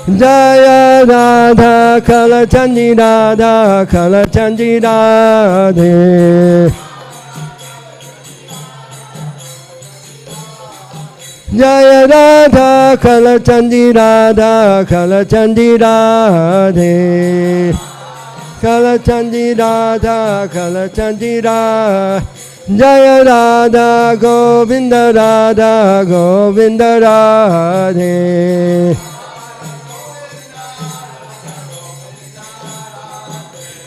Jaya Radha Kalachandi Radha Kalachandi Radhe. Jaya Radha Kalachandi Radha Kalachandi Radhe. Kalachandi Radha Kalachandi Radha. Jaya Radha Govinda Radha Govinda Radhe.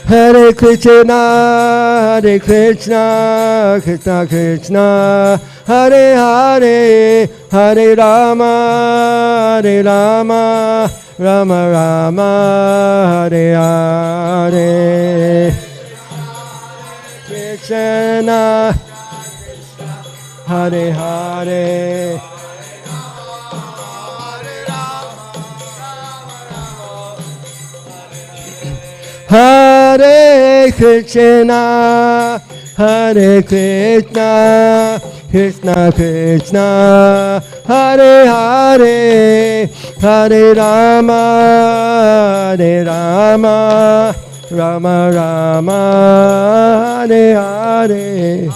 Hare Krishna, Hare Krishna, Krishna Krishna, Hare Hare, Hare Rama, Hare Rama, Rama Rama, Hare Hare. Krishna, Hare Hare. Hare Krishna, Hare Krishna, Krishna Krishna, Hare Hare, Hare Rama, Hare Rama, Rama Rama, Hare Hare.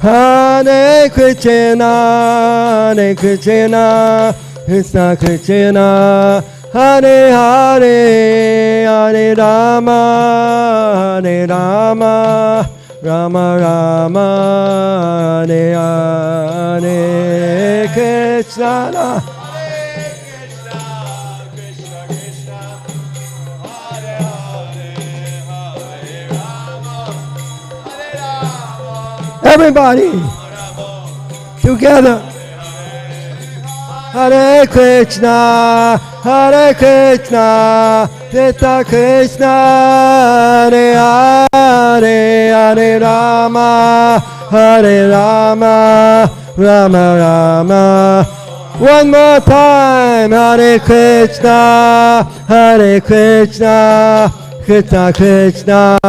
Hare Krishna, Hare Krishna, Krishna Krishna, Hare Hare, Hare Rama, Hare Rama, Rama Rama, Hare Hare. Krishna. Everybody together. Hare Krishna, Hare Krishna, Krishna Krishna, Hare Hare, Hare Rama, Hare Rama, Rama Rama. One more time. Hare Krishna, Hare Krishna, Krishna Krishna,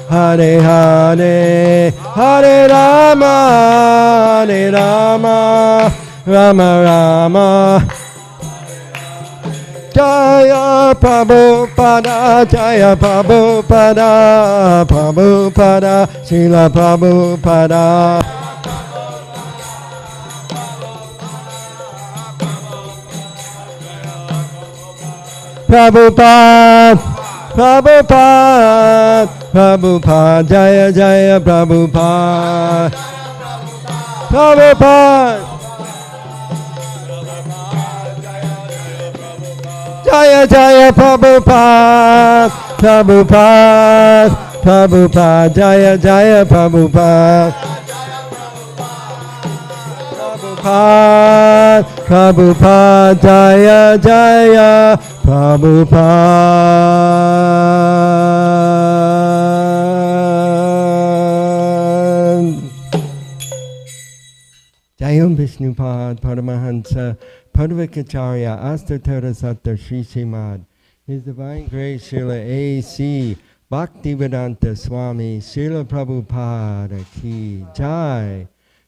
Hare Hare, Hare Rama, Hare Rama, Rama Rama. Jaya Prabhupada, Jaya Prabhupada, Prabhupada, Srila Prabhupada. Prabhupada. Prabhupada, Prabhupada, Jaya Jaya Prabhupada, Prabhupada, Jaya Jaya Prabhupada, Prabhupada, Prabhupada, Jaya Jaya Prabhupada, Prabhupada, Prabhupada, Jaya Jaya Prabhupada. Jayam Vishnupad Paramahansa Padavakacharya Astatara Satta Sri Srimad His Divine Grace Srila A.C. Bhaktivedanta Swami Srila Prabhupada Ki Jai.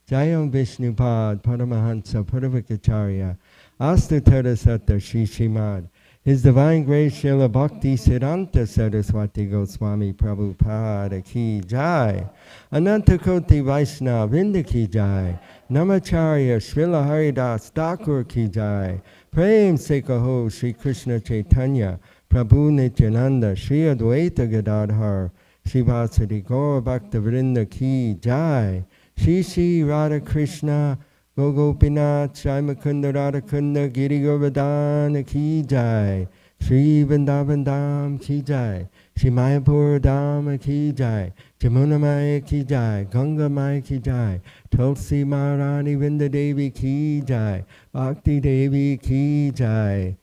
Jayam Vishnupad Paramahansa Padavakacharya Astatara Satta Sri Srimad His Divine Grace Srila Bhakti Siddhanta Saraswati Goswami Prabhupada Ki Jai. Ananta Koti Vaishnava Vrinda Ki Jai. Namacharya Srila Haridas Thakur Ki Jai. Prem Sekaho Sri Krishna Chaitanya Prabhu Nityananda Sri Advaita Gadadhar Srivasadi Gaura Bhakta Vrinda Ki Jai. Shri Shri Radha Krishna Gogopinath Shai Mukunda Radhakunda Giri Govardhana Ki Jai. Shri Vrindavan Dham Ki Jai. Shri Mayapur Dham Ki Jai. Jamuna Maya Ki Jai. Ganga Maya Ki Jai. Tulsi Maharani Vrinda Devi Ki Jai. Bhakti Devi Ki Jai.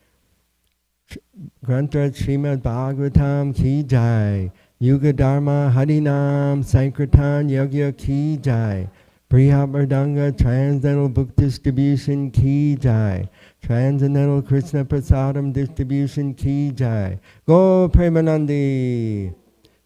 Grantra Srimad Bhagavatam Ki Jai. Yuga Dharma Harinam Sankirtan Yagya Ki Jai. Priya Mridanga Transcendental Book Distribution Ki Jai. Transcendental Krishna Prasadam Distribution Ki Jai. Go Premanandi.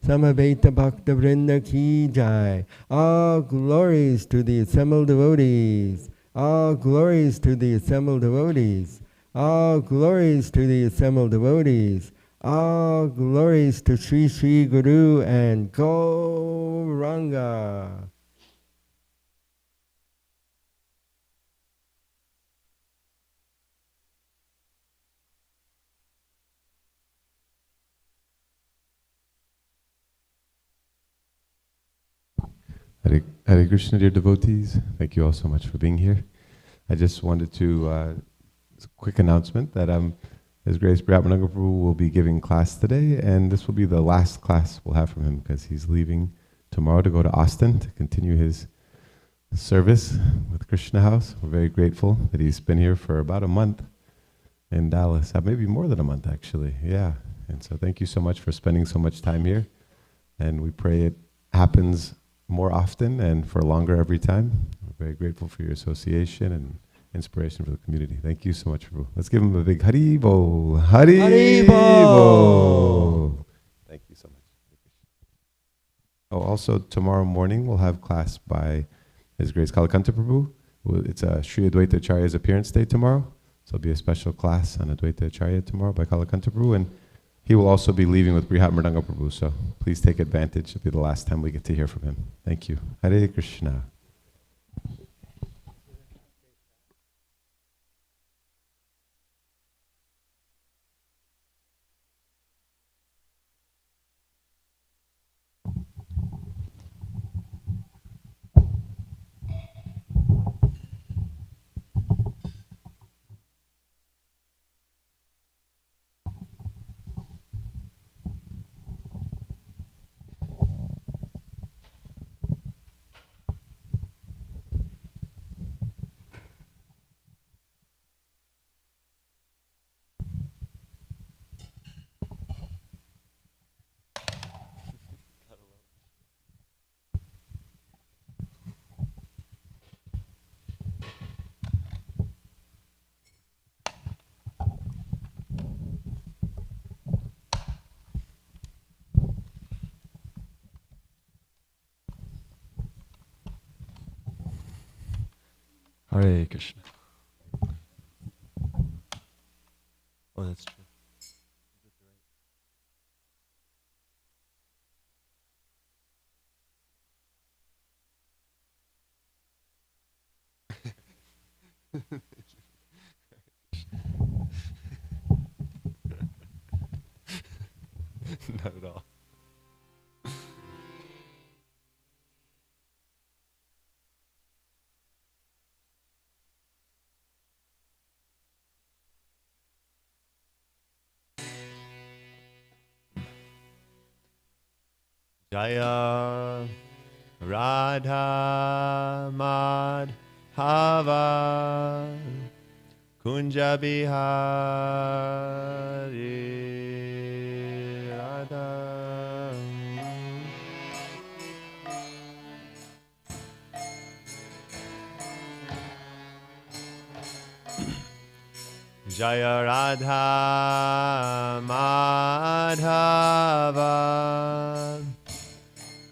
Samaveta Bhakta Vrinda Ki Jai. All glories to the assembled devotees. All glories to the assembled devotees. All glories to the assembled devotees. All glories to Sri Sri Guru and Gauranga. Hare Krishna, dear devotees. Thank you all so much for being here. I just wanted to, quick announcement that His Grace Brahmananga Prabhu will be giving class today, and this will be the last class we'll have from him because he's leaving tomorrow to go to Austin to continue his service with Krishna House. We're very grateful that he's been here for about a month in Dallas, maybe more than a month actually, yeah. And so thank you so much for spending so much time here, and we pray it happens more often and for longer every time. We're very grateful for your association and inspiration for the community. Thank you so much, Prabhu. Let's give him a big Hari Bol. Hari Bol. Thank you so much. Oh, also tomorrow morning we'll have class by His Grace Kalakanta Prabhu. It's Sri Advaita Acharya's appearance day tomorrow. So it'll be a special class on Advaita Acharya tomorrow by Kalakanta Prabhu, and he will also be leaving with Brihat Mridanga Prabhu, so please take advantage. It'll be the last time we get to hear from him. Thank you. Hare Krishna. Hare Krishna. Oh, that's true. Not at all. Jaya Radha Madhava Kunja Bihari Radha. Jaya Radha Madhava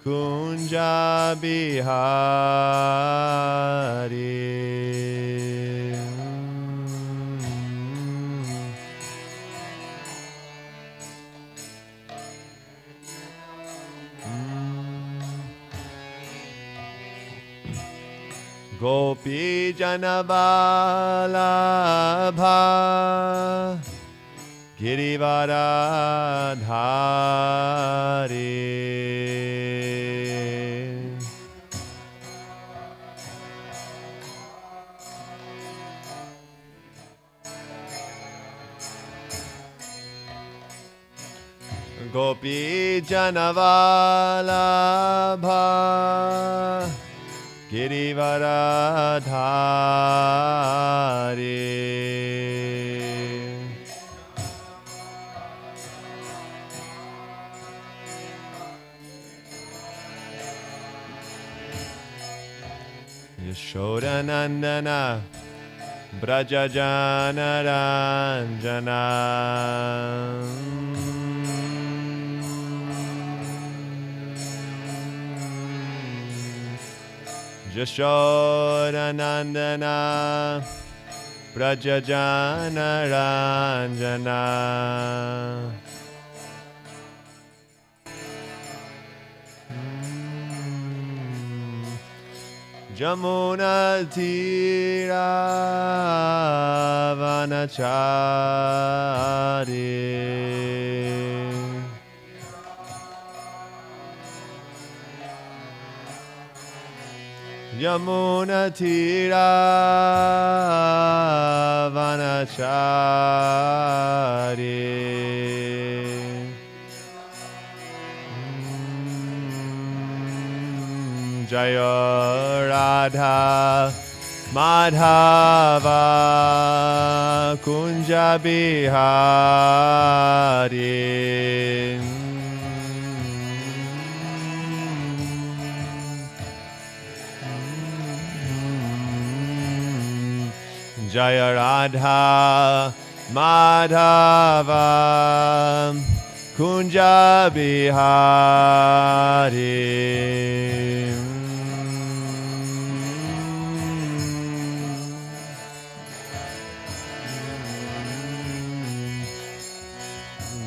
Kunja Bihari. Gopi Janavalabha Girivaradhari. Gopi Janavalabha Girivaradhari. Yashodanandana Brajajanaranjana Jashodanandana Brajajanaranjana Jamuna Tira Vanachari Yamuna Tira Vanachari Jaya Radha Madhava Kunja Bihari Jaya Radha Madhava Kunja Bihari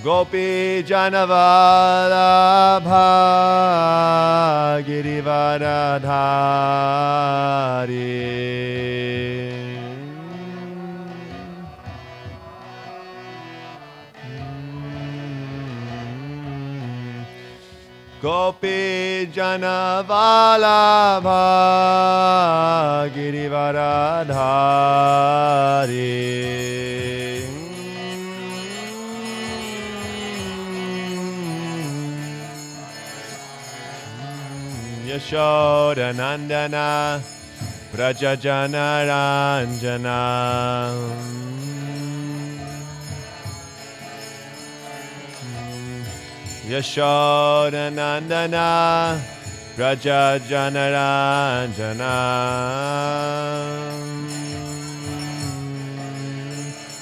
Gopi Janavadabha Girivardhari Gopi Janavalabha Girivardhari Yashodanandana Brajajanaranjana Yashodanandana Brajajanaranjana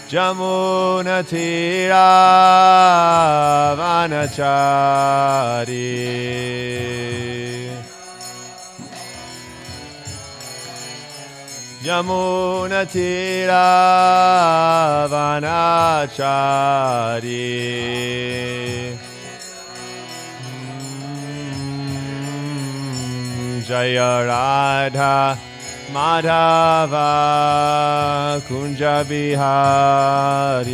Jamuna Tira Vanachari Yamuna Tira Vanachari Jaya Radha Madhava Kunja Bihari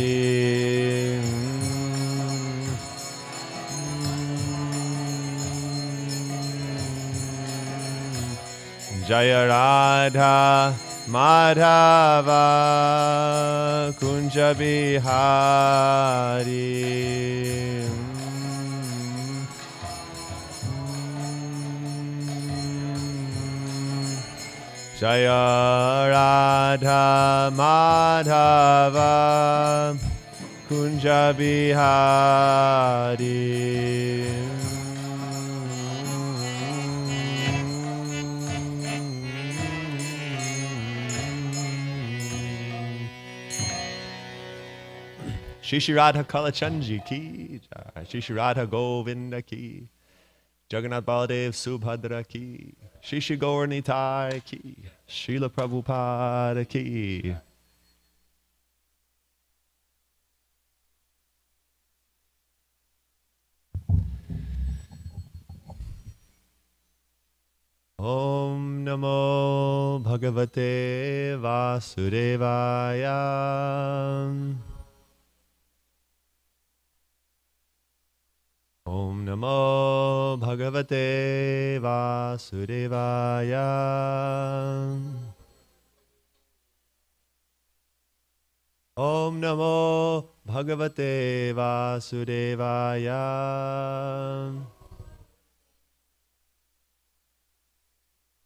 Jaya Radha Madhava Kunja Bihari Jaya Radha Madhava Kunja Bihari Shri Radha Kalachandji ki jai, Shri Radha Govinda ki, Jagannath Baladev Subhadra ki, Shri Gaur Nitai ki, Srila Prabhupada ki. Om Namo Bhagavate Vasudevaya. Om Namo Bhagavate Vasudevaya. Om Namo Bhagavate Vasudevaya.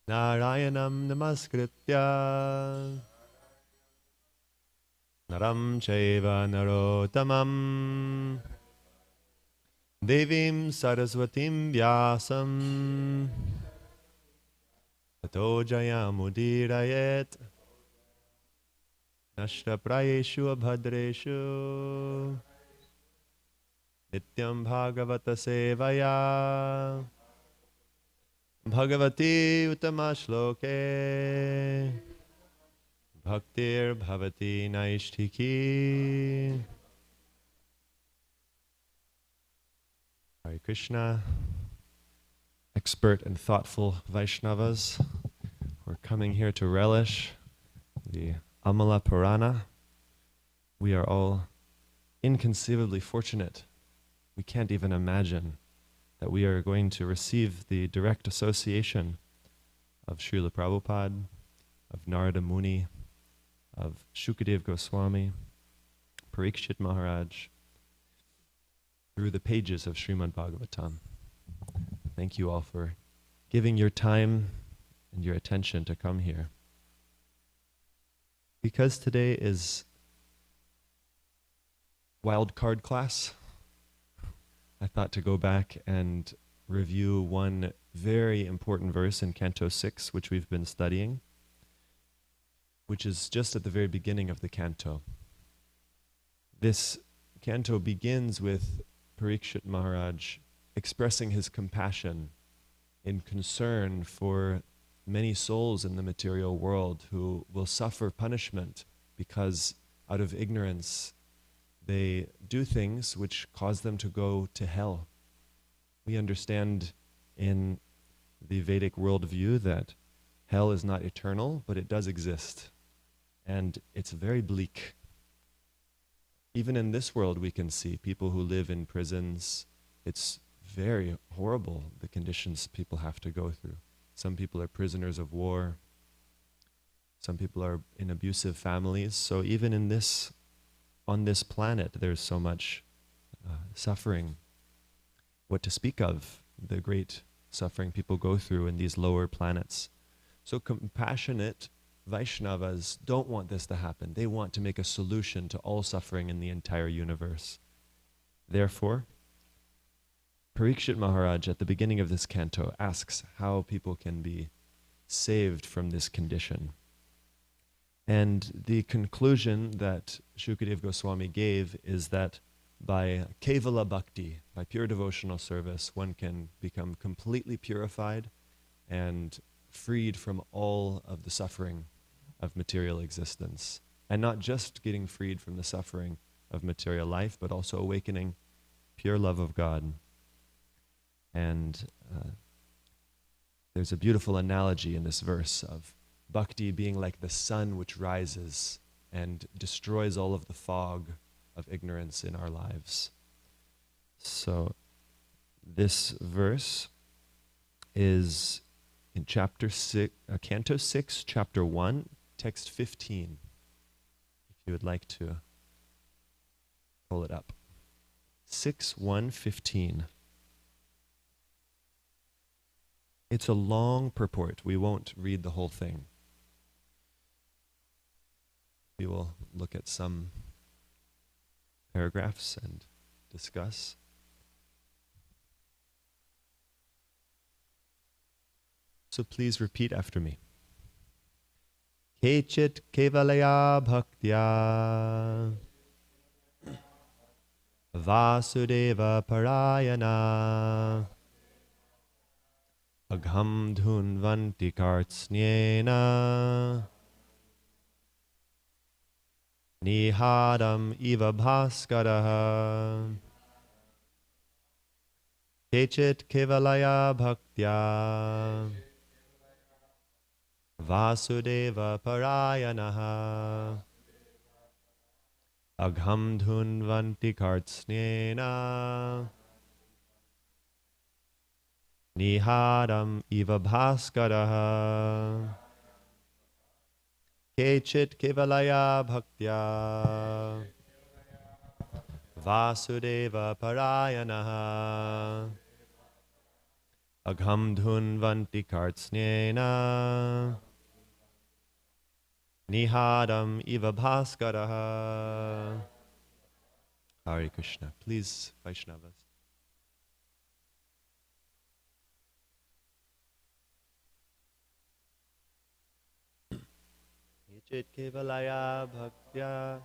Narayanam Namaskritya Naram Chaiva Narottamam Devim Saraswatim Vyasam Tato Jayamudirayet Nashta prayeshu abhadreshu Nityam bhagavata sevaya Bhagavati utamashloke Bhaktir bhavati naishtiki. Hare Krishna, expert and thoughtful Vaishnavas who are coming here to relish the Amala Purana. We are all inconceivably fortunate. We can't even imagine that we are going to receive the direct association of Srila Prabhupada, of Narada Muni, of Shukadev Goswami, Parikshit Maharaj, through the pages of Srimad Bhagavatam. Thank you all for giving your time and your attention to come here. Because today is wild card class, I thought to go back and review one very important verse in Canto 6, which we've been studying, which is just at the very beginning of the canto. This canto begins with Parikshit Maharaj expressing his compassion in concern for many souls in the material world who will suffer punishment because out of ignorance they do things which cause them to go to hell. We understand in the Vedic worldview that hell is not eternal, but it does exist. And it's very bleak. Even in this world we can see people who live in prisons. It's very horrible, the conditions people have to go through. Some people are prisoners of war. Some people are in abusive families. So even in this, on this planet, there's so much suffering. What to speak of the great suffering people go through in these lower planets. So compassionate Vaishnavas don't want this to happen. They want to make a solution to all suffering in the entire universe. Therefore, Parikshit Maharaj at the beginning of this canto asks how people can be saved from this condition. And the conclusion that Shukadev Goswami gave is that by Kevala Bhakti, by pure devotional service, one can become completely purified and freed from all of the suffering of material existence. And not just getting freed from the suffering of material life, but also awakening pure love of God. And there's a beautiful analogy in this verse of bhakti being like the sun which rises and destroys all of the fog of ignorance in our lives. So this verse is in chapter 6, Canto 6, chapter 1, text 15. If you would like to pull it up. 6:1:15. It's a long purport. We won't read the whole thing. We will look at some paragraphs and discuss. So please repeat after me. Kechit kevalaya bhaktya Vasudeva parayana Agham dhunvanti kartsnyena Nihadam iva bhaskaraha Kechit kevalaya bhaktya Vasudeva parayanaha Agham dhunvanti kartsnyena Nihadam iva bhaskaraha Kechit kevalaya bhaktya Vasudeva parayanaha Agham dhunvanti kartsnyena Nihadam iva bhaskaraha. Hare Krishna. Please, Vaishnavas. Chit Kevalaya Bhaktya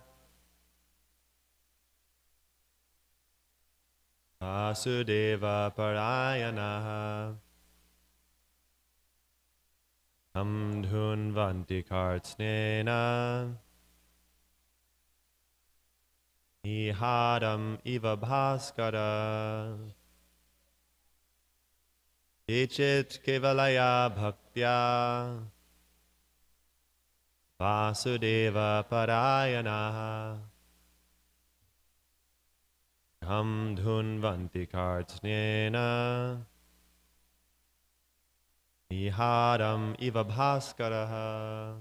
Vasudeva Parayanaha Tam Dhunvanti Kartsnena Nihadam Iva Bhaskara Ichit Kevalaya Bhaktya Vasudeva Parayanaha Ham Dhunvanti Kartsnena Nihadam Iva Bhaskaraha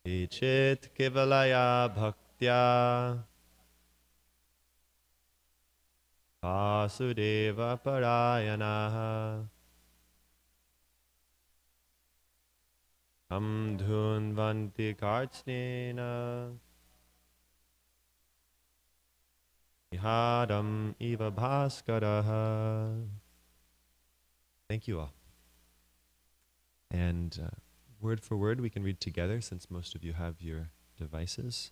Ichit Kevalaya Bhaktya Vasudeva Parayanaha Tam Dhunvanti Kartsnena Nihadam Iva Bhaskaraha. Thank you all. And word for word we can read together since most of you have your devices.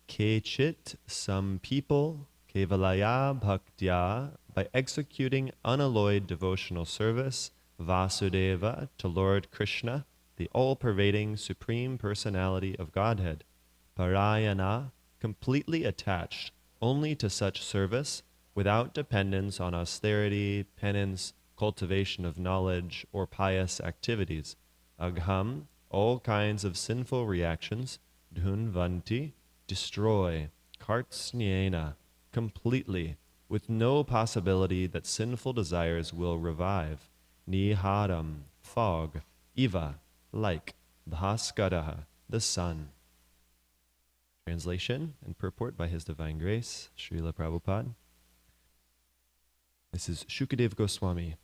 Kechit, some people, Kevalaya Bhaktya, by executing unalloyed devotional service, Vasudeva, to Lord Krishna, the all-pervading Supreme Personality of Godhead, Parayana, completely attached only to such service, without dependence on austerity, penance, cultivation of knowledge, or pious activities. Agham, all kinds of sinful reactions, dhunvanti, destroy, kartsnyena, completely, with no possibility that sinful desires will revive. Nihadam, fog, iva, like, bhaskaraha, the sun. Translation and purport by His Divine Grace, Srila Prabhupada. This is Shukadeva Goswami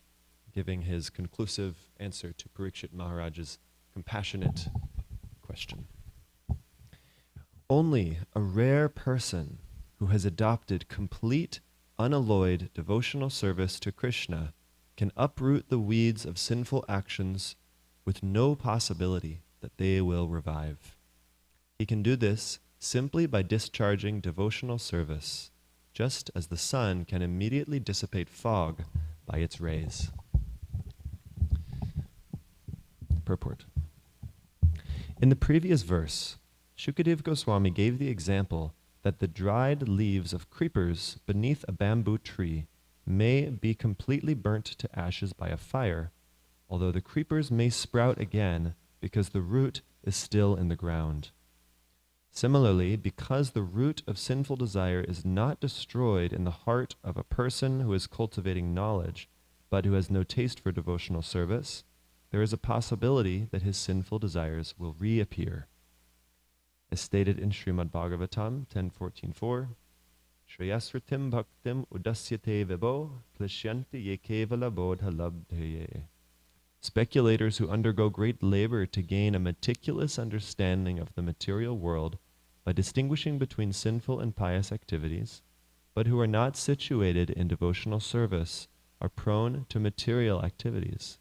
giving his conclusive answer to Parikshit Maharaj's compassionate question. Only a rare person who has adopted complete, unalloyed devotional service to Krishna can uproot the weeds of sinful actions with no possibility that they will revive. He can do this simply by discharging devotional service, just as the sun can immediately dissipate fog by its rays. Purport. In the previous verse, Shukadeva Goswami gave the example that the dried leaves of creepers beneath a bamboo tree may be completely burnt to ashes by a fire, although the creepers may sprout again because the root is still in the ground. Similarly, because the root of sinful desire is not destroyed in the heart of a person who is cultivating knowledge, but who has no taste for devotional service, there is a possibility that his sinful desires will reappear. As stated in Srimad Bhagavatam 10.14.4, Shreyasritim bhaktim udasyate vibho klishyanti ye kevala bodha labdhaye. Speculators who undergo great labor to gain a meticulous understanding of the material world by distinguishing between sinful and pious activities, but who are not situated in devotional service, are prone to material activities.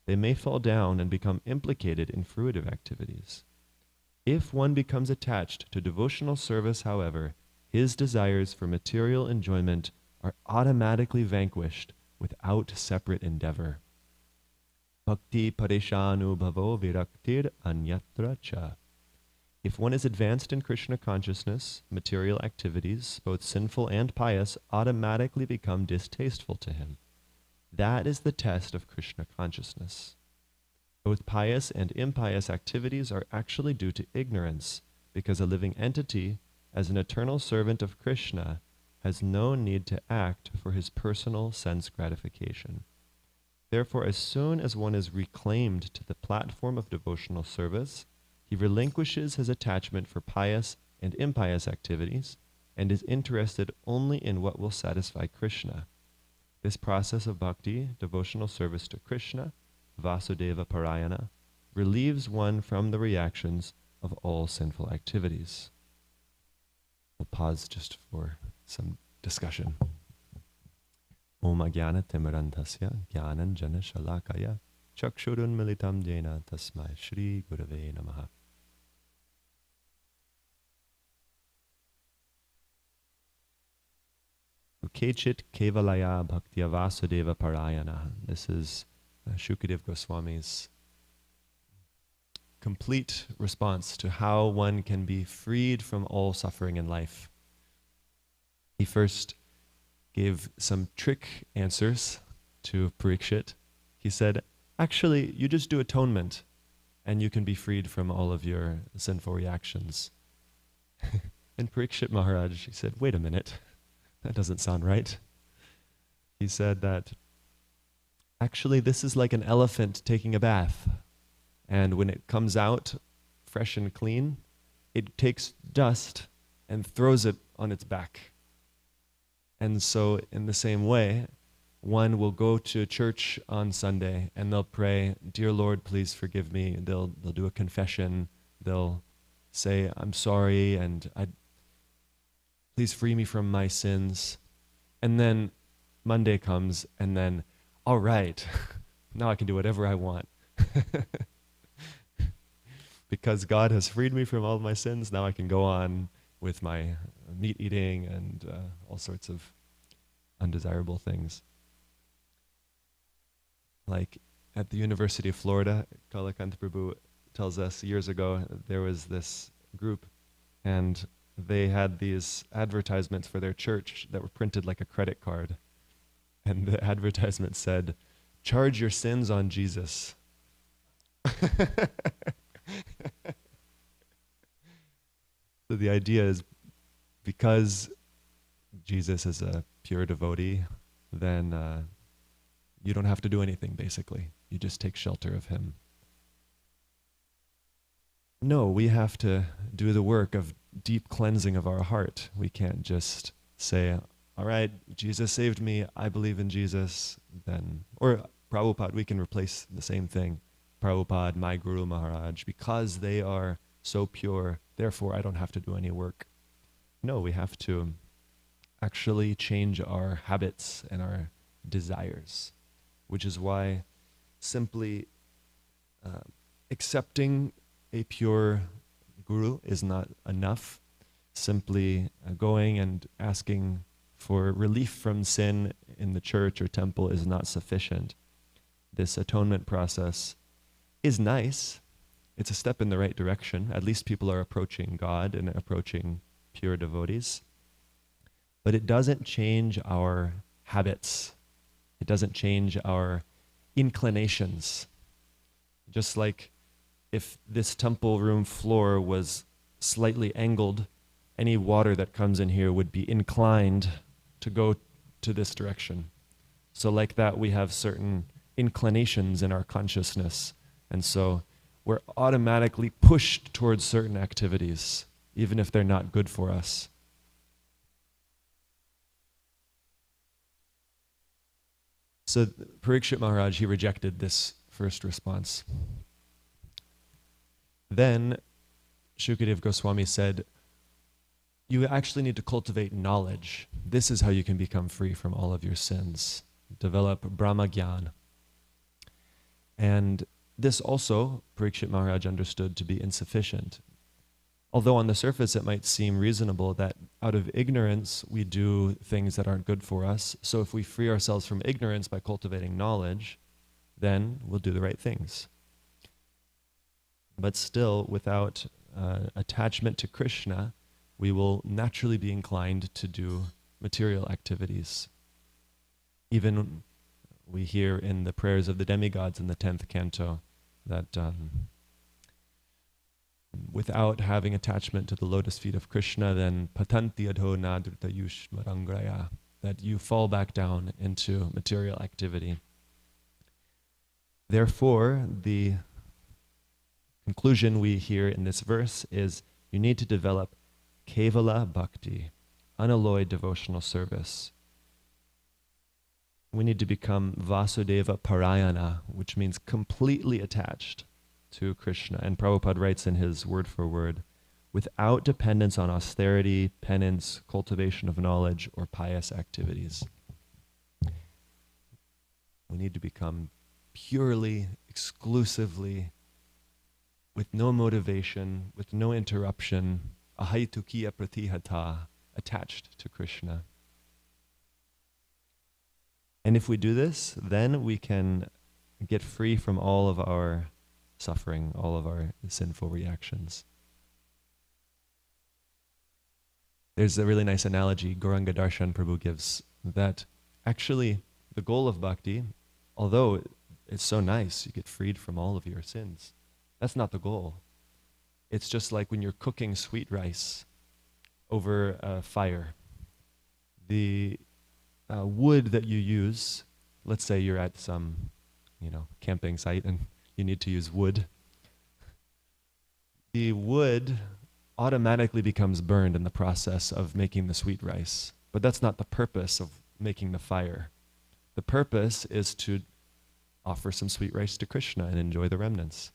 They may fall down and become implicated in fruitive activities. If one becomes attached to devotional service, however, his desires for material enjoyment are automatically vanquished without separate endeavor. Bhakti pareshanu bhavo viraktir anyatra cha. If one is advanced in Krishna consciousness, material activities, both sinful and pious, automatically become distasteful to him. That is the test of Krishna consciousness. Both pious and impious activities are actually due to ignorance, because a living entity, as an eternal servant of Krishna, has no need to act for his personal sense gratification. Therefore, as soon as one is reclaimed to the platform of devotional service, he relinquishes his attachment for pious and impious activities and is interested only in what will satisfy Krishna. This process of bhakti, devotional service to Krishna, Vasudeva Parayana, relieves one from the reactions of all sinful activities. We'll pause just for some discussion. Om Ajnana Timirandhasya Jnananjana Shalakaya Chakshurunmilitam jena tasmai Shri Gurave Namaha. Ukechit Kevalaya Bhaktya Vasudeva Parayana. This is Shukadeva Goswami's complete response to how one can be freed from all suffering in life. He first gave some trick answers to Parikshit. He said, actually, you just do atonement and you can be freed from all of your sinful reactions. And Parikshit Maharaj, he said, wait a minute, that doesn't sound right. He said that, actually, this is like an elephant taking a bath. And when it comes out fresh and clean, it takes dust and throws it on its back. And so in the same way, one will go to church on Sunday and they'll pray, dear Lord, please forgive me. They'll do a confession. They'll say, I'm sorry, and please free me from my sins. And then Monday comes, and then, all right, now I can do whatever I want. Because God has freed me from all of my sins, now I can go on with my meat eating and all sorts of undesirable things. Like at the University of Florida, Kalakanta Prabhu tells us years ago, there was this group and they had these advertisements for their church that were printed like a credit card. And the advertisement said, charge your sins on Jesus. So the idea is, because Jesus is a pure devotee, then you don't have to do anything, basically. You just take shelter of him. No, we have to do the work of deep cleansing of our heart. We can't just say, all right, Jesus saved me, I believe in Jesus, then, or Prabhupada, we can replace the same thing. Prabhupada, my Guru Maharaj, because they are so pure, therefore I don't have to do any work. No, we have to actually change our habits and our desires, which is why simply accepting a pure guru is not enough. Simply going and asking for relief from sin in the church or temple is not sufficient. This atonement process is nice. It's a step in the right direction. At least people are approaching God and approaching pure devotees. But it doesn't change our habits. It doesn't change our inclinations. Just like if this temple room floor was slightly angled, any water that comes in here would be inclined to go to this direction. So like that, we have certain inclinations in our consciousness. And so we're automatically pushed towards certain activities, even if they're not good for us. So Parikshit Maharaj, he rejected this first response. Then Shukadeva Goswami said, you actually need to cultivate knowledge. This is how you can become free from all of your sins. Develop Brahma Gyan. And this also, Parikshit Maharaj understood to be insufficient. Although on the surface it might seem reasonable that out of ignorance we do things that aren't good for us. So if we free ourselves from ignorance by cultivating knowledge, then we'll do the right things. But still, without attachment to Krishna, we will naturally be inclined to do material activities. Even we hear in the prayers of the demigods in the 10th canto that without having attachment to the lotus feet of Krishna, then patanti adho nadrita yushmarangraya, that you fall back down into material activity. Therefore, the conclusion we hear in this verse is you need to develop kevala bhakti, unalloyed devotional service. We need to become Vasudeva Parayana, which means completely attached to Krishna. And Prabhupada writes in his word for word, without dependence on austerity, penance, cultivation of knowledge, or pious activities. We need to become purely, exclusively, with no motivation, with no interruption, ahaitukiya pratihata, attached to Krishna. And if we do this, then we can get free from all of our suffering, all of our sinful reactions. There's a really nice analogy Gauranga Darshan Prabhu gives that actually the goal of bhakti, although it's so nice, you get freed from all of your sins, that's not the goal. It's just like when you're cooking sweet rice over a fire. The wood that you use, let's say you're at some, camping site and you need to use wood. The wood automatically becomes burned in the process of making the sweet rice. But that's not the purpose of making the fire. The purpose is to offer some sweet rice to Krishna and enjoy the remnants.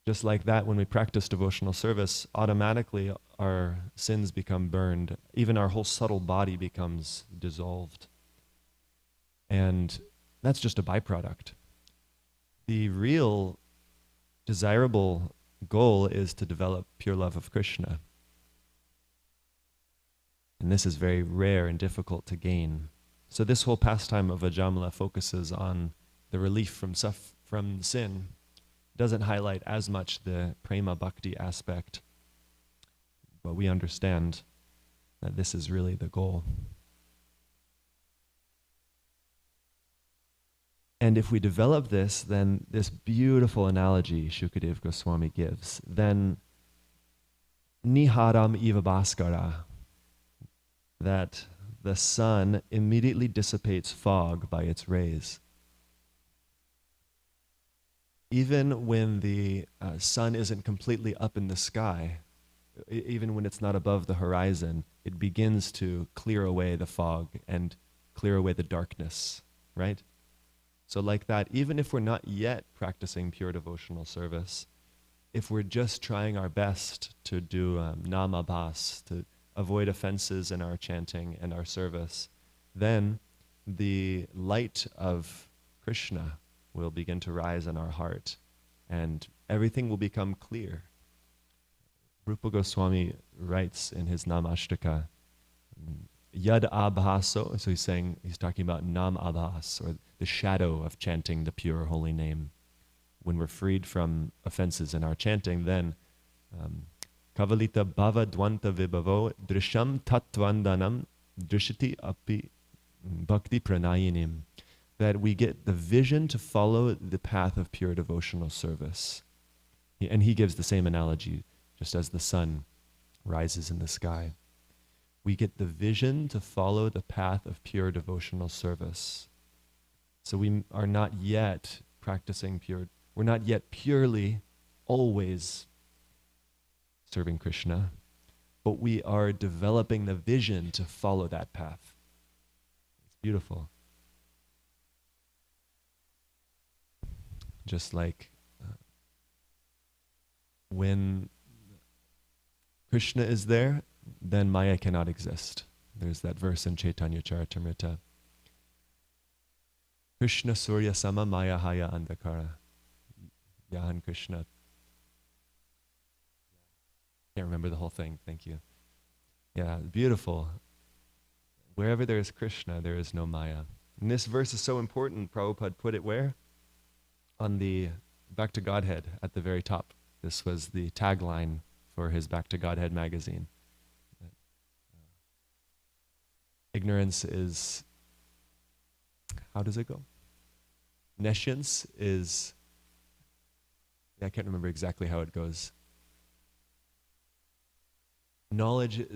Just like that, when we practice devotional service, automatically our sins become burned. Even our whole subtle body becomes dissolved. And that's just a byproduct. The real desirable goal is to develop pure love of Krishna. And this is very rare and difficult to gain. So this whole pastime of Ajamala focuses on the relief from sin. It doesn't highlight as much the prema bhakti aspect, but we understand that this is really the goal. And if we develop this, then this beautiful analogy Shukadev Goswami gives, then niharam iva bhaskara, that the sun immediately dissipates fog by its rays. Even when the sun isn't completely up in the sky, even when it's not above the horizon, it begins to clear away the fog and clear away the darkness, right? So like that, even if we're not yet practicing pure devotional service, if we're just trying our best to do namabhas, to avoid offenses in our chanting and our service, then the light of Krishna will begin to rise in our heart and everything will become clear. Rupa Goswami writes in his Namashtaka, Yad abhaso, so he's talking about nam abhas, or the shadow of chanting the pure holy name. When we're freed from offenses in our chanting, then kavalita bhava dvanta vibhavo drisham tattvandanam drishati api bhakti pranayinim, that we get the vision to follow the path of pure devotional service. And he gives the same analogy, just as the sun rises in the sky. We get the vision to follow the path of pure devotional service. So we are not yet practicing we're not yet purely always serving Krishna, but we are developing the vision to follow that path. It's beautiful. Just like when Krishna is there, then Maya cannot exist. There's that verse in Chaitanya Charitamrita. Krishna Surya Sama Maya Haya Andhakara. Yahan Krishna. Can't remember the whole thing, thank you. Yeah, beautiful. Wherever there is Krishna, there is no Maya. And this verse is so important, Prabhupada put it where? On the Back to Godhead at the very top. This was the tagline for his Back to Godhead magazine. Ignorance is, how does it go? Nescience is, I can't remember exactly how it goes. Knowledge,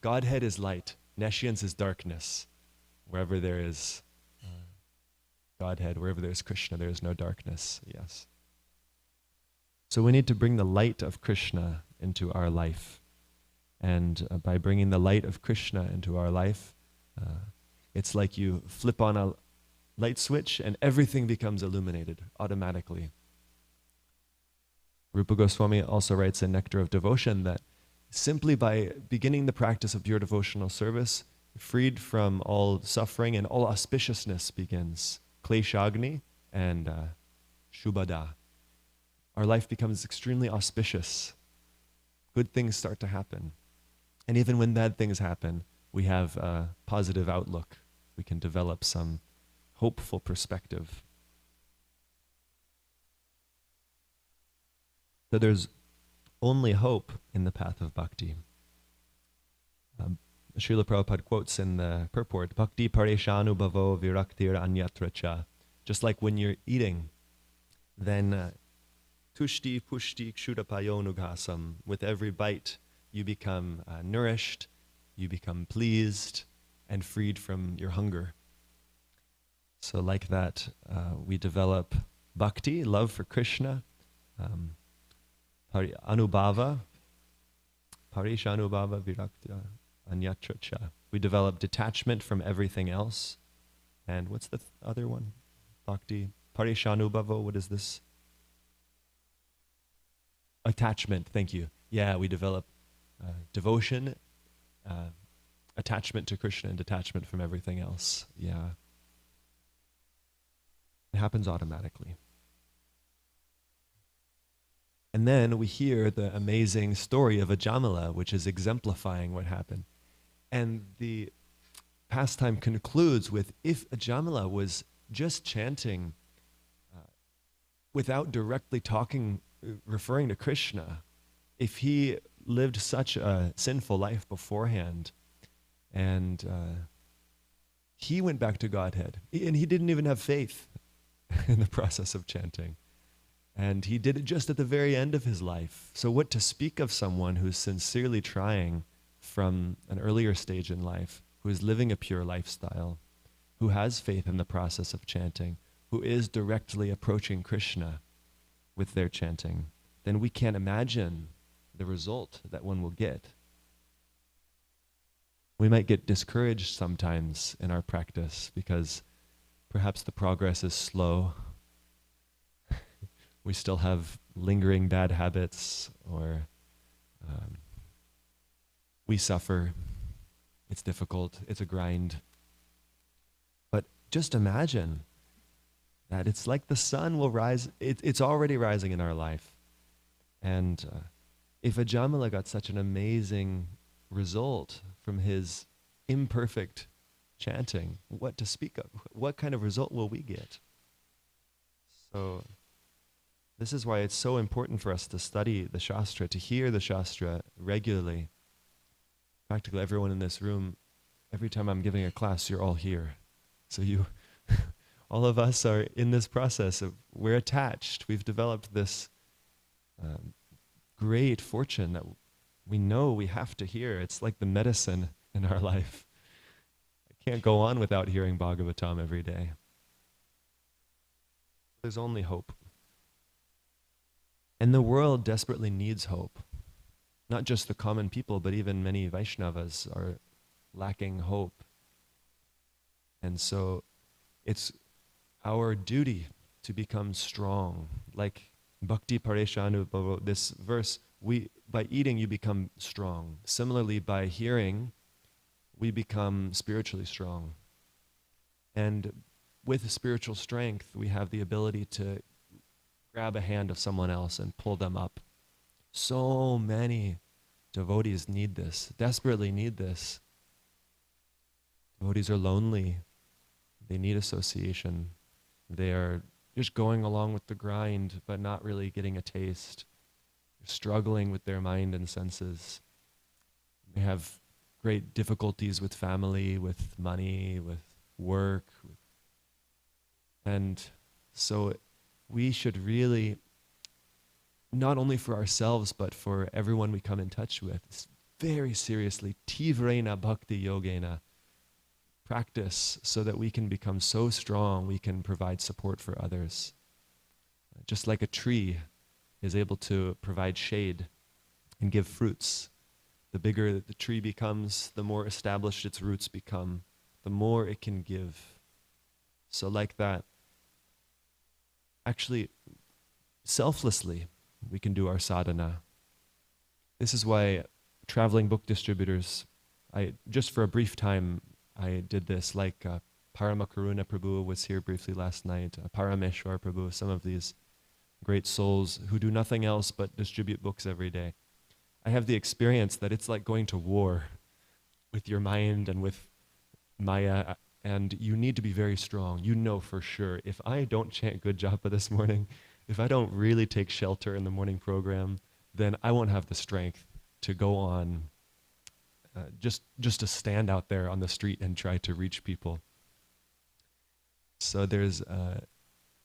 Godhead is light. Nescience is darkness. Wherever there is Godhead, wherever there is Krishna, there is no darkness. Yes. So we need to bring the light of Krishna into our life. And by bringing the light of Krishna into our life, it's like you flip on a light switch and everything becomes illuminated automatically. Rupa Goswami also writes in Nectar of Devotion that simply by beginning the practice of pure devotional service, freed from all suffering and all auspiciousness begins. Kleshagni and shubhada. Our life becomes extremely auspicious. Good things start to happen. And even when bad things happen, we have a positive outlook. We can develop some hopeful perspective. So there's only hope in the path of bhakti. Srila Prabhupada quotes in the purport, Bhakti pareshanu bhavo viraktir anyatra cha. Just like when you're eating, then tushti pushti kshudapayonughasam. With every bite, you become nourished, you become pleased, and freed from your hunger. So like that, we develop bhakti, love for Krishna, anubhava, parisha anubhava virakti anyatra cha. We develop detachment from everything else. And what's the other one? Bhakti. Parisha anubhava, what is this? Attachment, thank you. Yeah, we develop devotion, attachment to Krishna, and detachment from everything else. Yeah. It happens automatically. And then we hear the amazing story of Ajamala, which is exemplifying what happened. And the pastime concludes with, if Ajamala was just chanting without directly talking, referring to Krishna, if he lived such a sinful life beforehand, and he went back to Godhead, and he didn't even have faith in the process of chanting. And he did it just at the very end of his life. So what to speak of someone who's sincerely trying from an earlier stage in life, who is living a pure lifestyle, who has faith in the process of chanting, who is directly approaching Krishna with their chanting, then we can't imagine the result that one will get. We might get discouraged sometimes in our practice because perhaps the progress is slow. We still have lingering bad habits, or we suffer. It's difficult. It's a grind. But just imagine that it's like the sun will rise. It's already rising in our life. And if Ajamala got such an amazing result from his imperfect chanting, what to speak of? What kind of result will we get? So this is why it's so important for us to study the Shastra, to hear the Shastra regularly. Practically everyone in this room, every time I'm giving a class, you're all here. So you, all of us are in this process of, we're attached. We've developed this great fortune that we know we have to hear. It's like the medicine in our life. I can't go on without hearing Bhagavatam every day. There's only hope. And the world desperately needs hope. Not just the common people, but even many Vaishnavas are lacking hope. And so it's our duty to become strong. Like Bhakti Pareshanu Bhavo, this verse, by eating you become strong. Similarly, by hearing, we become spiritually strong. And with spiritual strength, we have the ability to grab a hand of someone else and pull them up. So many devotees need this, desperately need this. Devotees are lonely. They need association. They are just going along with the grind, but not really getting a taste. They're struggling with their mind and senses. They have great difficulties with family, with money, with work. And so we should really, not only for ourselves, but for everyone we come in touch with, very seriously, tivrena bhakti yogena, practice so that we can become so strong we can provide support for others. Just like a tree is able to provide shade and give fruits, the bigger the tree becomes, the more established its roots become, the more it can give. So like that, actually, selflessly, we can do our sadhana. This is why traveling book distributors, just for a brief time, I did this, like Paramakaruna Prabhu was here briefly last night, Parameshwar Prabhu, some of these great souls who do nothing else but distribute books every day. I have the experience that it's like going to war with your mind and with Maya, and you need to be very strong. You know for sure, if I don't chant Good Japa this morning, if I don't really take shelter in the morning program, then I won't have the strength to go on just to stand out there on the street and try to reach people. So there's,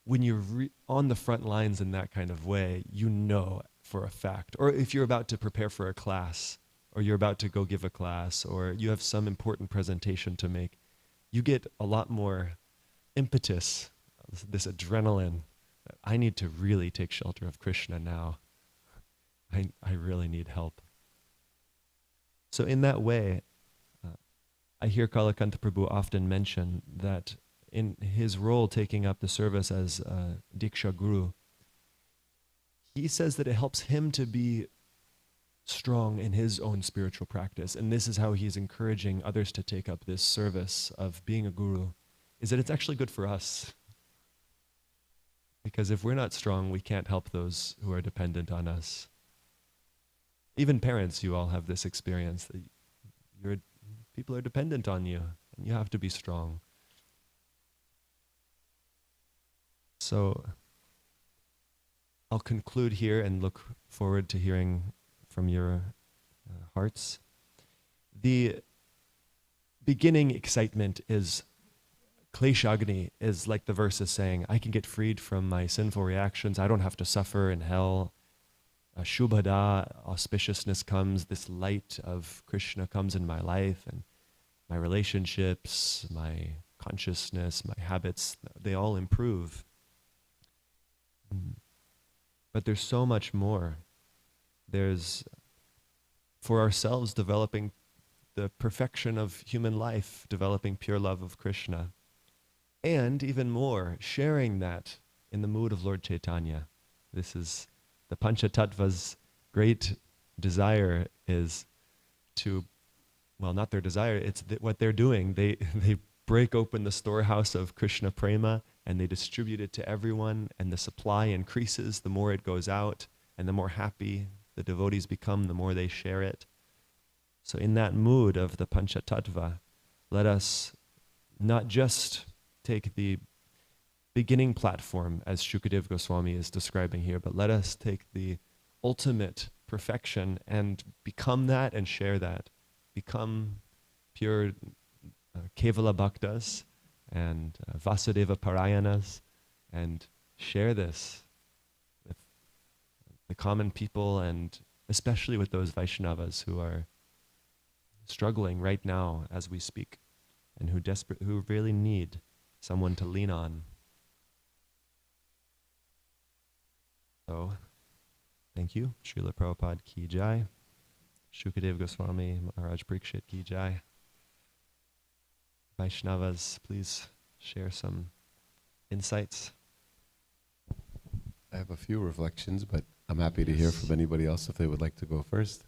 when you're on the front lines in that kind of way, you know for a fact, or if you're about to prepare for a class, or you're about to go give a class, or you have some important presentation to make, you get a lot more impetus, this adrenaline. I need to really take shelter of Krishna now. I really need help. So in that way, I hear Kalakanta Prabhu often mention that in his role taking up the service as Diksha Guru, he says that it helps him to be strong in his own spiritual practice. And this is how he's encouraging others to take up this service of being a guru, is that it's actually good for us. Because if we're not strong, we can't help those who are dependent on us. Even parents, you all have this experience that people are dependent on you, and you have to be strong. So I'll conclude here and look forward to hearing from your hearts. The beginning excitement is Kleshagni, is like the verse is saying, I can get freed from my sinful reactions. I don't have to suffer in hell. Shubhada, auspiciousness comes, this light of Krishna comes in my life, and my relationships, my consciousness, my habits, they all improve. But there's so much more. There's, for ourselves, developing the perfection of human life, developing pure love of Krishna. And even more, sharing that in the mood of Lord Chaitanya. This is the Panchatattva's great desire, is to, well, not their desire, it's what they're doing. They break open the storehouse of Krishna Prema and they distribute it to everyone, and the supply increases the more it goes out, and the more happy the devotees become, the more they share it. So in that mood of the Panchatattva, let us not just take the beginning platform, as Shukadev Goswami is describing here, but let us take the ultimate perfection and become that and share that. Become pure Kevala Bhaktas and Vasudeva Parayanas, and share this with the common people, and especially with those Vaishnavas who are struggling right now as we speak, and who really need someone to lean on. So, thank you. Srila Prabhupada ki jai. Shukadev Goswami Maharaj Parikshit ki jai. Vaishnavas, please share some insights. I have a few reflections, but I'm happy to hear from anybody else if they would like to go first.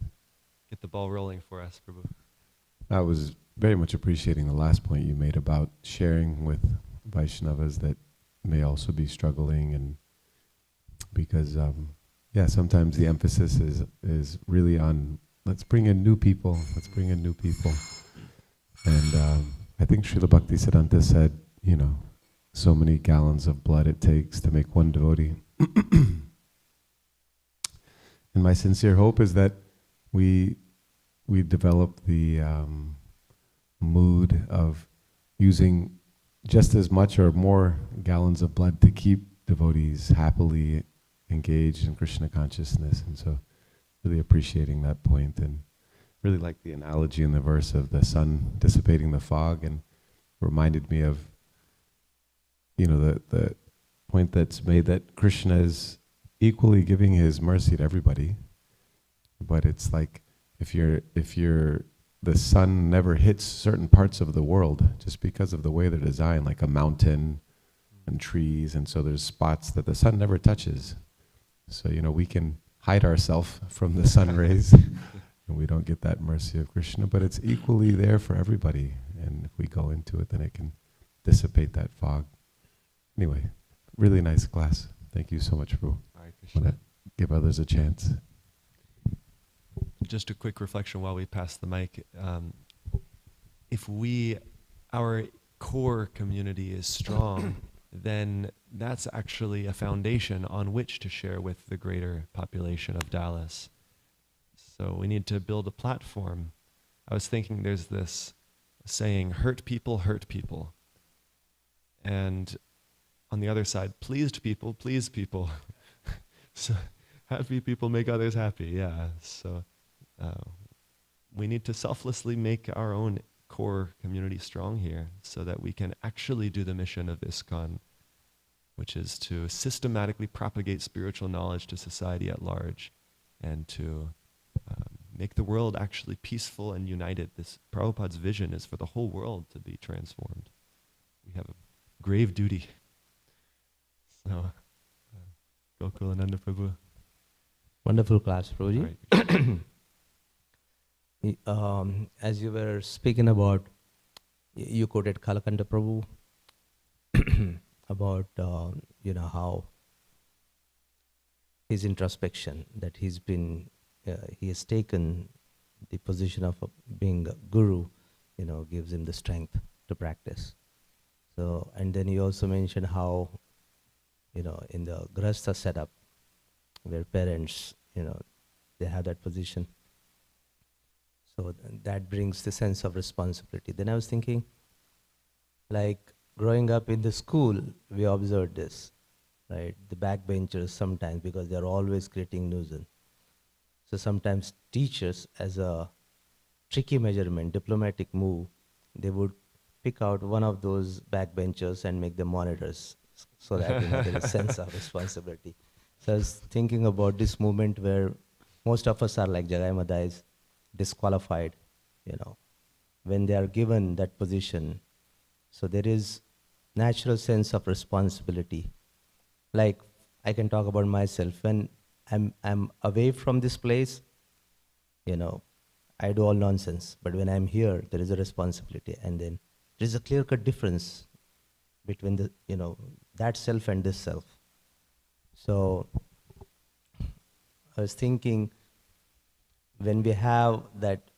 Get the ball rolling for us, Prabhu. I was very much appreciating the last point you made about sharing with Vaishnavas that may also be struggling, and because sometimes the emphasis is really on let's bring in new people, and I think Srila Bhaktisiddhanta said, so many gallons of blood it takes to make one devotee. And my sincere hope is that we develop the mood of using just as much or more gallons of blood to keep devotees happily engaged in Krishna consciousness. And so really appreciating that point, and really like the analogy in the verse of the sun dissipating the fog, and reminded me of the point that's made that Krishna is equally giving his mercy to everybody, but it's like if the sun never hits certain parts of the world just because of the way they're designed, like a mountain and trees, and so there's spots that the sun never touches. So we can hide ourselves from the sun rays and we don't get that mercy of Krishna, but it's equally there for everybody, and if we go into it, then it can dissipate that fog. Anyway, really nice class. Thank you so much, Prabhu. want to give others a chance. Just a quick reflection while we pass the mic. If our core community is strong, then that's actually a foundation on which to share with the greater population of Dallas. So we need to build a platform. I was thinking there's this saying, hurt people, hurt people. And on the other side, pleased people, please people. So happy people make others happy, yeah. So we need to selflessly make our own core community strong here so that we can actually do the mission of ISKCON, which is to systematically propagate spiritual knowledge to society at large and to make the world actually peaceful and united. This Prabhupada's vision is for the whole world to be transformed. We have a grave duty. So, Gokulananda Prabhu. Wonderful class, Prabhuji. Right. As you were speaking about, you quoted Kalakanda Prabhu about how his introspection, that he has taken the position of being a guru, gives him the strength to practice. So, and then you also mentioned how, in the Grahastha setup, where parents, they have that position. So that brings the sense of responsibility. Then I was thinking, like growing up in the school, we observed this, right? The backbenchers sometimes, because they're always creating nuisance. So sometimes teachers, as a tricky measurement, diplomatic move, they would pick out one of those backbenchers and make them monitors, so that there is a sense of responsibility. So I was thinking about this movement where most of us are like Jagai Madais, disqualified, when they are given that position. So there is natural sense of responsibility. Like I can talk about myself. When I'm away from this place, I do all nonsense. But when I'm here, there is a responsibility, and then there is a clear-cut difference between the that self and this self. So I was thinking, when we have that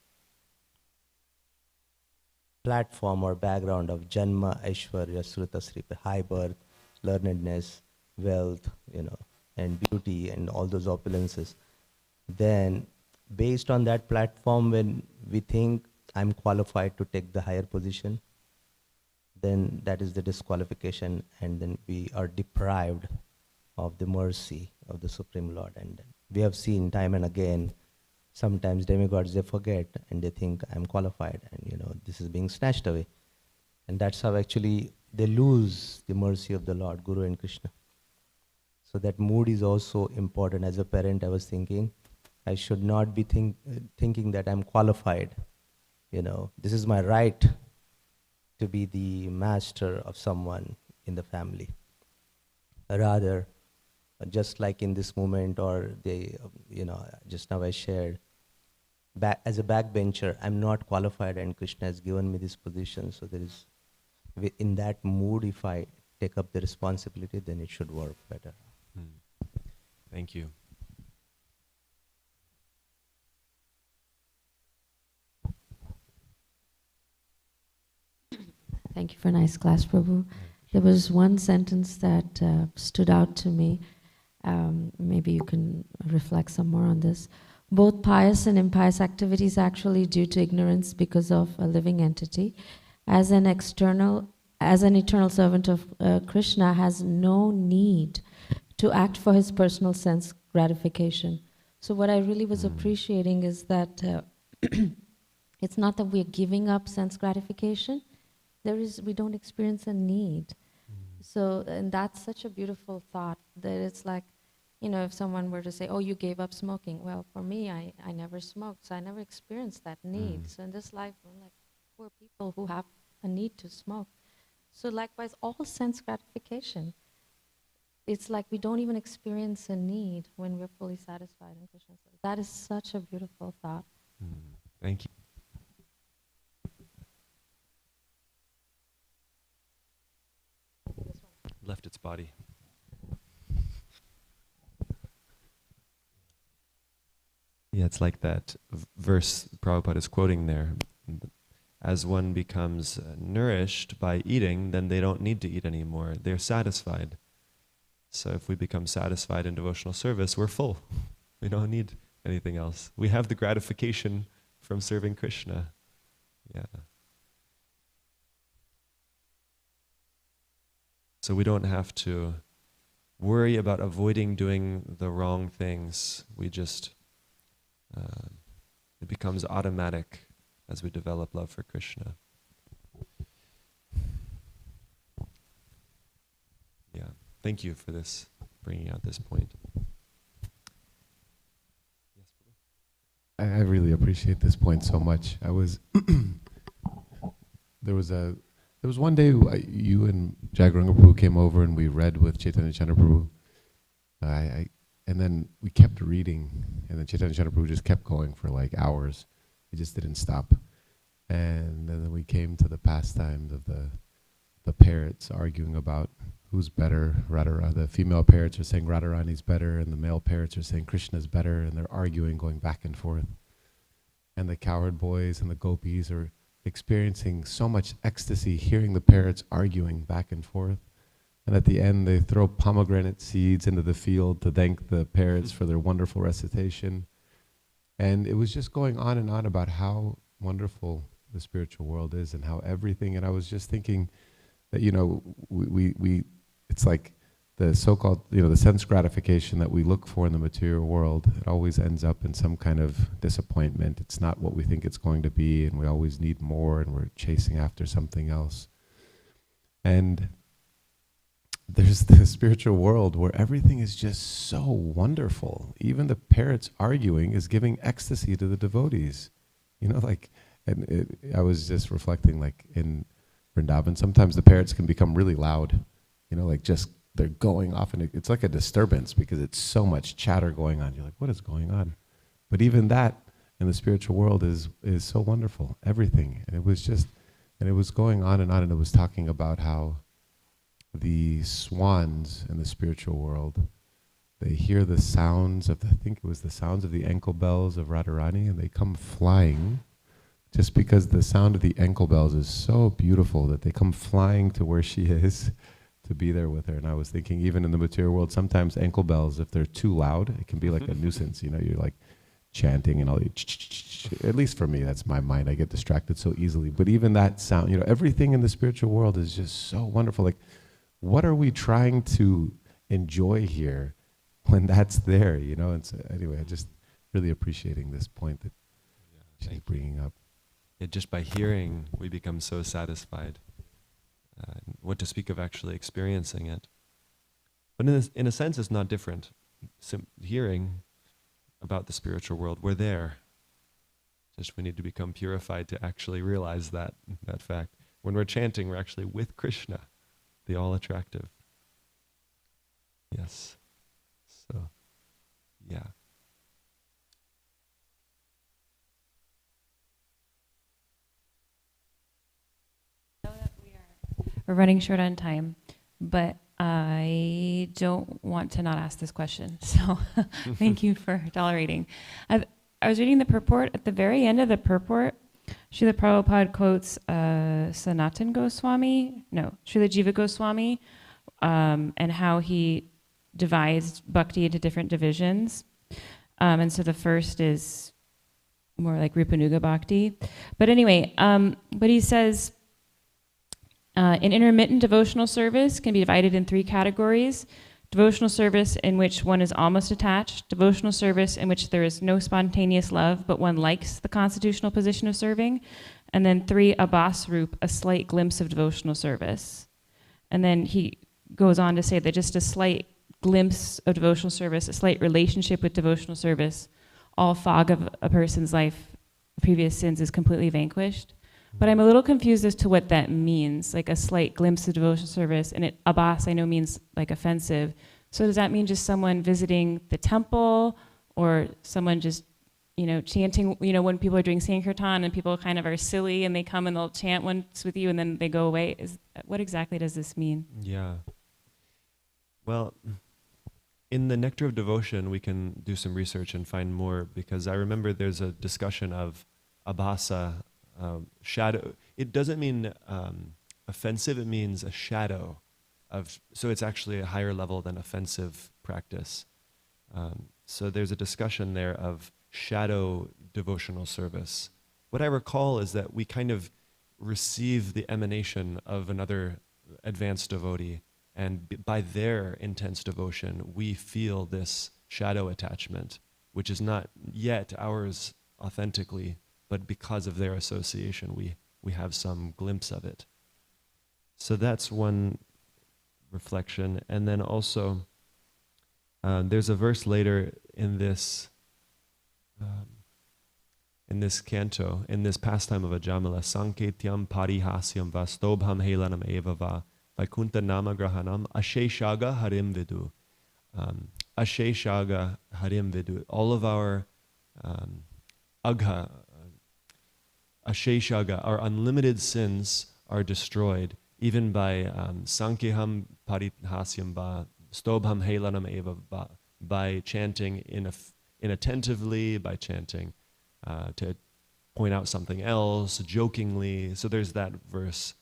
platform or background of Janma, Aishwarya, Sruta, Sri, high birth, learnedness, wealth, and beauty and all those opulences, then based on that platform, when we think I'm qualified to take the higher position, then that is the disqualification, and then we are deprived of the mercy of the Supreme Lord. And we have seen time and again, sometimes demigods, they forget and they think I'm qualified, and this is being snatched away. And that's how actually they lose the mercy of the Lord, Guru and Krishna. So that mood is also important. As a parent, I was thinking, I should not be thinking that I'm qualified. This is my right to be the master of someone in the family. Rather, just like in this moment, or just now I shared, as a backbencher, I'm not qualified, and Krishna has given me this position. So there is, in that mood, if I take up the responsibility, then it should work better. Thank you. Thank you for a nice class, Prabhu. There was one sentence that stood out to me. Maybe you can reflect some more on this. Both pious and impious activities are actually due to ignorance because of a living entity. As an eternal servant of Krishna has no need to act for his personal sense gratification. So what I really was appreciating is that it's not that we're giving up sense gratification. We don't experience a need. So, and that's such a beautiful thought, that it's like, if someone were to say, oh, you gave up smoking. Well, for me, I never smoked, so I never experienced that need. So in this life, we're like poor people who have a need to smoke. So likewise, all sense gratification, it's like we don't even experience a need when we're fully satisfied in Krishna's love. That is such a beautiful thought. Thank you. Left its body. Yeah, it's like that verse Prabhupada is quoting there. As one becomes nourished by eating, then they don't need to eat anymore. They're satisfied. So if we become satisfied in devotional service, we're full. We don't need anything else. We have the gratification from serving Krishna. Yeah. So we don't have to worry about avoiding doing the wrong things. We just, it becomes automatic as we develop love for Krishna. Yeah, thank you for this, bringing out this point. I really appreciate this point so much. I was there was one day you and Jagaranga Prabhu came over and we read with Chaitanya Chandra Prabhu. And then we kept reading, and then Chaitanya Chandra Prabhu just kept going for like hours. He just didn't stop. And then we came to the pastimes of the parrots arguing about who's better. The female parrots are saying Radharani's better, and the male parrots are saying Krishna's better, and they're arguing, going back and forth. And the cowherd boys and the gopis are experiencing so much ecstasy hearing the parrots arguing back and forth. And at the end, they throw pomegranate seeds into the field to thank the parrots for their wonderful recitation. And it was just going on and on about how wonderful the spiritual world is and how everything. And I was just thinking that, we it's like the so-called, the sense gratification that we look for in the material world, it always ends up in some kind of disappointment. It's not what we think it's going to be, and we always need more, and we're chasing after something else. And there's the spiritual world where everything is just so wonderful. Even the parrots arguing is giving ecstasy to the devotees. I was just reflecting, like in Vrindavan, sometimes the parrots can become really loud, they're going off, and it's like a disturbance because it's so much chatter going on. You're like, what is going on? But even that in the spiritual world is so wonderful, everything. And it was going on, and it was talking about how the swans in the spiritual world, they hear the sounds of, I think it was the sounds of the ankle bells of Radharani, and they come flying just because the sound of the ankle bells is so beautiful that they come flying to where she is to be there with her. And I was thinking, even in the material world, sometimes ankle bells, if they're too loud, it can be like a nuisance. You're like chanting and all. At least for me, that's my mind. I get distracted so easily. But even that sound, everything in the spiritual world is just so wonderful. Like, what are we trying to enjoy here when that's there? And so anyway, I just really appreciating this point that she's bringing up. Yeah, just by hearing, we become so satisfied. What to speak of actually experiencing it. But in a sense, it's not different. Hearing about the spiritual world, we're there. Just we need to become purified to actually realize that fact. When we're chanting, we're actually with Krishna, the all-attractive. Yes. So, yeah. We're running short on time, but I don't want to not ask this question. So thank you for tolerating. I was reading the purport. At the very end of the purport, Srila Prabhupada quotes Sanatan Goswami, Srila Jiva Goswami, and how he divides bhakti into different divisions. And so the first is more like Rupanuga Bhakti. But anyway, but he says, an intermittent devotional service can be divided in 3 categories. Devotional service in which one is almost attached, devotional service in which there is no spontaneous love, but one likes the constitutional position of serving, and then 3, abhasrup, a slight glimpse of devotional service. And then he goes on to say that just a slight glimpse of devotional service, a slight relationship with devotional service, all fog of a person's life, previous sins, is completely vanquished. But I'm a little confused as to what that means, like a slight glimpse of devotional service. And abhas, I know, means like offensive. So does that mean just someone visiting the temple, or someone just, chanting, when people are doing Sankirtan and people kind of are silly and they come and they'll chant once with you and then they go away? What exactly does this mean? Yeah. Well, in the Nectar of Devotion, we can do some research and find more, because I remember there's a discussion of abhasa, shadow. It doesn't mean offensive, it means a shadow of, so it's actually a higher level than offensive practice. So there's a discussion there of shadow devotional service. What I recall is that we kind of receive the emanation of another advanced devotee, and by their intense devotion, we feel this shadow attachment, which is not yet ours authentically, but because of their association, we have some glimpse of it. So that's one reflection. And then also, there's a verse later in this canto, in this pastime of Ajamala, Sanketyam Parihasyam Va Stobham Helanam Eva Va Vaikuntha Namagrahanam Asheshaga Harim Vidu. Asheshaga Harim Vidu. All of our agha, Asheshaga, our unlimited sins are destroyed, even by Sankeham Parihasyam Va Stobham Helanam Eva Va, by chanting inattentively, by chanting to point out something else, jokingly. So there's that verse,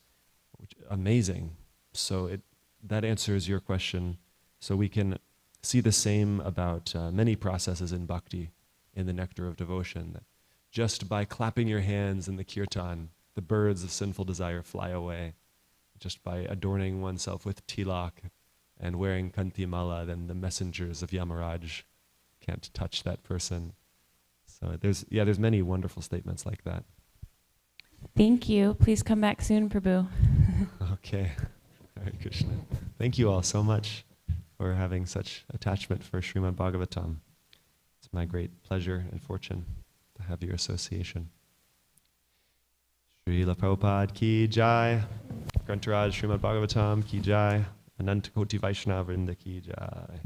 which amazing. So that answers your question. So we can see the same about many processes in bhakti, in the Nectar of Devotion. That just by clapping your hands in the kirtan, the birds of sinful desire fly away. Just by adorning oneself with tilak and wearing kanti mala, then the messengers of Yamaraj can't touch that person. So there's many wonderful statements like that. Thank you. Please come back soon, Prabhu. Okay. Hare Krishna. Thank you all so much for having such attachment for Srimad Bhagavatam. It's my great pleasure and fortune to have your association. Srila Prabhupada ki jai. Grantaraj Srimad Bhagavatam ki jai. Ananta Koti Vaishnava Vrinda ki jai.